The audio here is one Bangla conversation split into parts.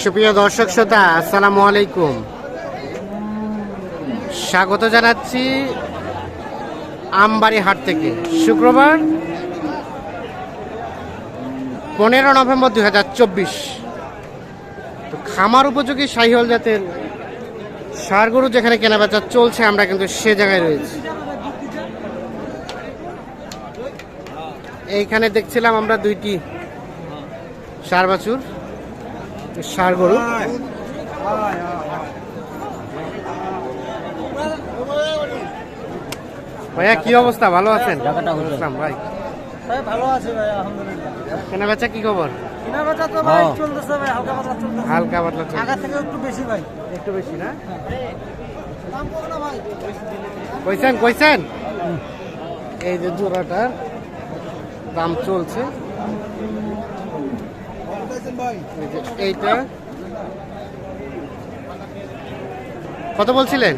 সুপ্রিয় দর্শক শ্রোতা, আসসালামু আলাইকুম। স্বাগত জানাচ্ছি আমবাড়ি হাট থেকে। শুক্রবার 15 নভেম্বর 2024। তো খামার উপযোগী শাহিওয়াল জাতের ষাঁড় গরু যেখানে কেনাবেচা চলছে, আমরা কিন্তু সে জায়গায় রয়েছি। এইখানে দেখছিলাম আমরা দুইটি ষাঁড় বাছুর, ষাঁড় গরু। ভাইয়া কি অবস্থা, ভালো আছেন? ভাই ভালো আছে ভাই, আলহামদুলিল্লাহ। কেনা বেচা কি খবর? কেনা বেচা তো ভাই চলতেছে ভাই, হালকা পাতলা চলতেছে। হালকা পাতলা চলছে, আগের থেকে একটু বেশি ভাই। একটু বেশি না? দাম কত না ভাই? কইছেন এই যে জোড়াটার দাম চলছে। এই যে এইটা কত বলছিলেন?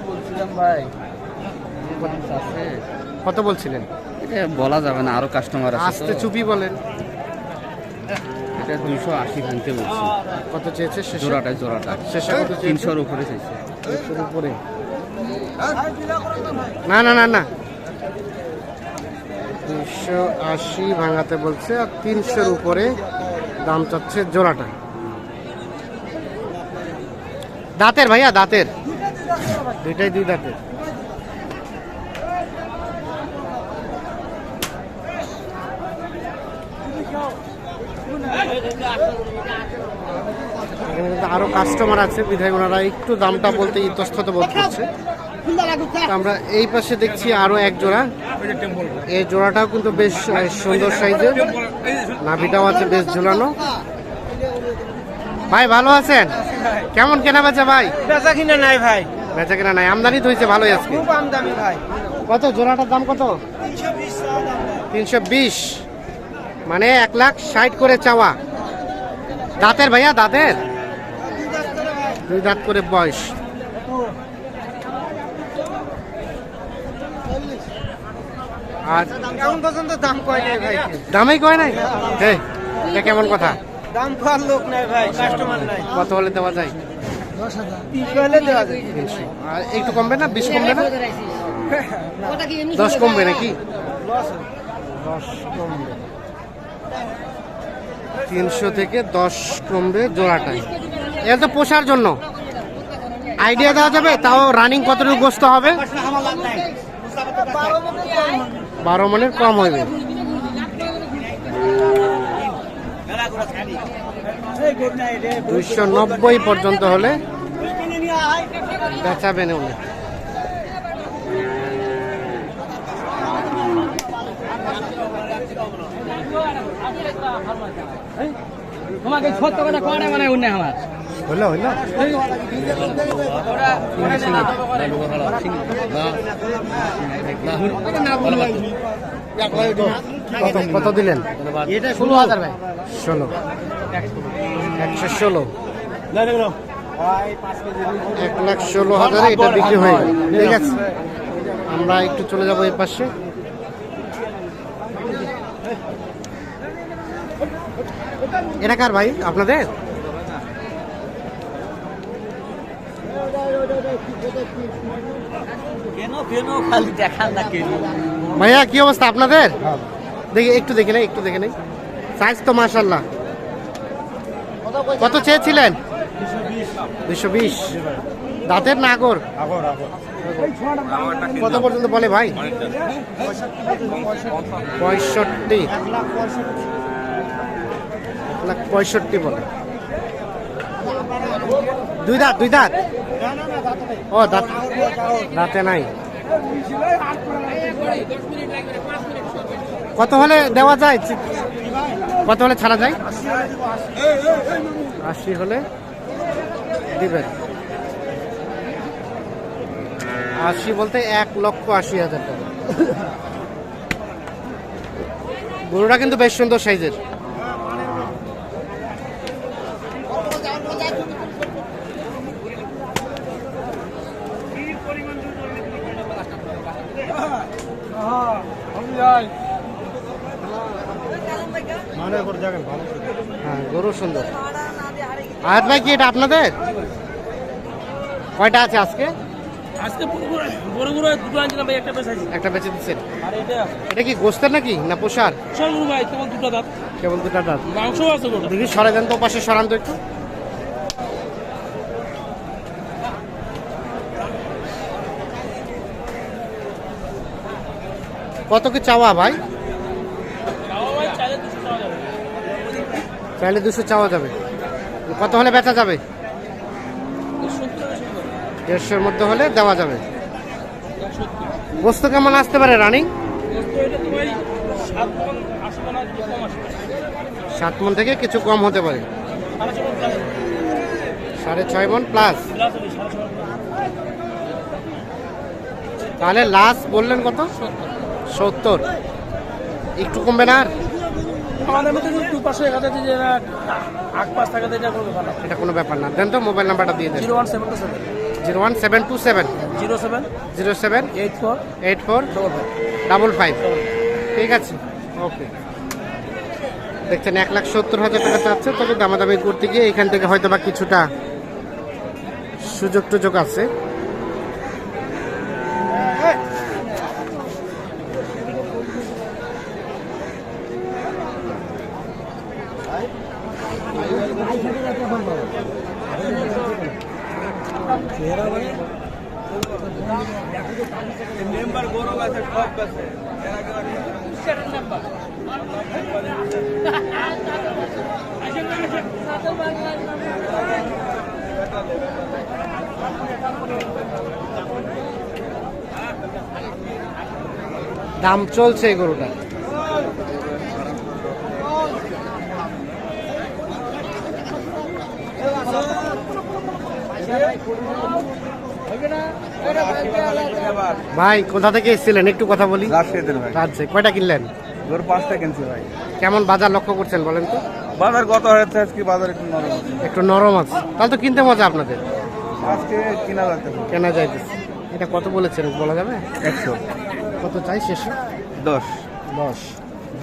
বলছিলাম ভাই কত বলছিলেন? এটা বলা যাবে না, আরো কাস্টমার আছে। আস্তে চুপি বলেন। এটা 280 ভাঙতে বলছি। কত চেয়েছে শেষে? জোড়াটা শেষে কত চেয়েছে? 300-র উপরে চাইছে। 300-র উপরে? না না না না, 280 ভাঙাতে বলছে, আর 300-র উপরে দাম চাচ্ছে জোড়াটা। দাঁতের ভাইয়া, দাঁতের দুইটাই, দুই দাঁতের। এখানে কিন্তু আরো কাস্টমার আছে, বিধায় ওনারা একটু দামটা বলতে ইতস্তত বোধ করছে। আমরা এই পাশে দেখছি আরো এক জোড়া। এই জোড়াটাও কিন্তু বেশ সুন্দর সাইজের, নাভিটাও আছে বেশ ঝুলানো। ভাই ভালো আছেন? কেমন কেনা বেচা ভাই? বেচা কিনা নাই ভাই, বেচা কেনা নাই, আমদানি তো হয়েছে ভালোই আজকে। খুব আমদানি ভাই। কত জোড়াটার দাম কত? 320, মানে 1,60,000 করে চাওয়া। দাঁতের ভাইয়া, দাঁতের দুই দাঁত করে বয়স। আর এখন পর্যন্ত দাম কয় নাই ভাই, দামেই কয় নাই? এই, এটা কেমন কথা? দাম পাওয়ার লোক নাই ভাই, কাস্টমার নাই। কত হলে দেওয়া যায়? 300 হলে দেওয়া যায়। আর একটু কমবে না? 20 কমবে না? 10 কমবে নাকি? 10 কমবে, 300 থেকে 10 কমবে জোড়াটাই। এটা তো পোষার জন্য আইডিয়া দেওয়া যাবে, তাও রানিং কতটুকু গোস্ত হবে? 12 মনের কম হবে। 290 পর্যন্ত হলে বেচাবেন উনি। তোমাকে সত্য কথা কোয়ারে মানে উন্নে আমার হলো হলো। কত দিলেন? 16,000 ভাই। 16, 116, 1,16,000 এটা বিক্রি হয়ে গেল। ঠিক আছে, আমরা একটু চলে যাবো এই পাশে। এটা কার ভাই আপনাদের? ভাইয়া কি অবস্থা আপনাদের? দেখি একটু দেখে নেই, একটু দেখে নেই। সাইজ তো মাশাআল্লাহ। কত চেয়েছিলেন? 220। দাঁতের না আগর? কত পর্যন্ত বলে ভাই? 65, 1,65,000 বলে। দুই দাঁত, দুই দাঁত? ও দাঁত, দাঁতে নাই। কত হলে দেওয়া যায়? কত হলে ছাড়া যায়? 80 হলে দিবেন। 80 বলতে 1,80,000 টাকা। গরুটা কিন্তু বেশ সুন্দর সাইজের। মানে করে দেখেন ভালো। হ্যাঁ, গরু সুন্দর। আয়াত ভাই কি এটা আপনাদের? কয়টা আছে আজকে? আজকে বড় বড় দুটো আনছিলাম ভাই, একটা বেচাইছি। একটা বেঁচে দিচ্ছেন। আর এটা এটা কি গোস্তের নাকি না পোষার? সব ভাই কেমন দুটো দাঁত, কেবল দুটা দাঁত। মাংস আছে গরু। দেখি সরে দেন তো, পাশে সরান তো একটু। কত কি চাওয়া ভাই? ভাই চাইলে 200 টাকা যাবে। চাইলে 200 চাওয়া যাবে। কত হলে বেচা যাবে? 150-এর মধ্যে হলে দেওয়া যাবে। গোস্ত কেমন আসতে পারে রানিং? 7 মণ থেকে কিছু কম হতে পারে। 6.5 মণ প্লাস। তাহলে লাস্ট বললেন কত? 70। একটু কমবে না আর? আমাদের মধ্যে একটু পাশে এখানে যে আগ পাশ টাকা দিয়ে করবে ভালো। এটা কোনো ব্যাপার না। দেন তো মোবাইল নাম্বারটা দিয়ে দেন। 01727 01727 07 07 84 84 55। ঠিক আছে, ওকে। দেখছেন 1,70,000 টাকা চাচ্ছে, তবে দামাদামি করতে গিয়ে এখান থেকে হয়তো বা কিছুটা সুযোগ টুযোগ আছে। দাম চলছে এই গরুটা। ভাই কোথা থেকে এসেছিলেন একটু কথা বলি। রাজশাহীদের ভাই, রাজশাহী। কয়টা কিনলেন? গরু 5টা কিনছি ভাই। কেমন বাজার লক্ষ্য করছেন বলেন তো? বাজার গত হয়েছে, আজকে বাজার একটু নরম আছে। একটু নরম আছে, তাহলে তো কিনতে মজা আপনাদের। আজকে কিনা যাচ্ছে কেনা যাইতেছে। এটা কত বলেছেন বলা যাবে? 100 কত চাই শেষে? 10 10।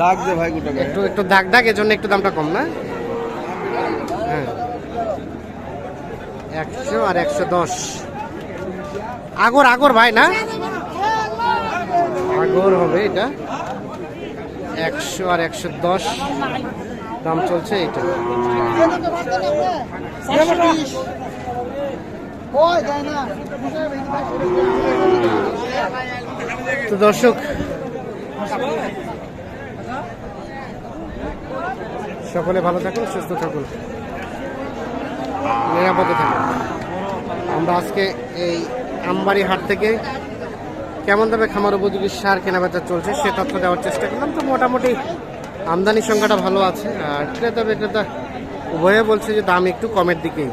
দাগ যে ভাই গোটা গায়ে। একটু একটু দাগ দাগ, এজন্য একটু দামটা কম না? হ্যাঁ, 100 আর 110। আগর আগর ভাই না, আগর হবে এটা। 100 আর 110 দাম চলছে এটা। তো দর্শক, সকলে ভালো থাকুন, সুস্থ থাকুন, নিরাপদে থাকুন। আমরা আজকে এই আমবাড়ি হাট থেকে কেমন দামে খামার উপযোগী সার কেনাবেচা চলছে সে তথ্য দেওয়ার চেষ্টা করলাম। তো মোটামুটি আমদানি সংখ্যাটা ভালো আছে, আর ক্রেতা বিক্রেতা উভয়ে বলছে যে দাম একটু কমের দিকেই।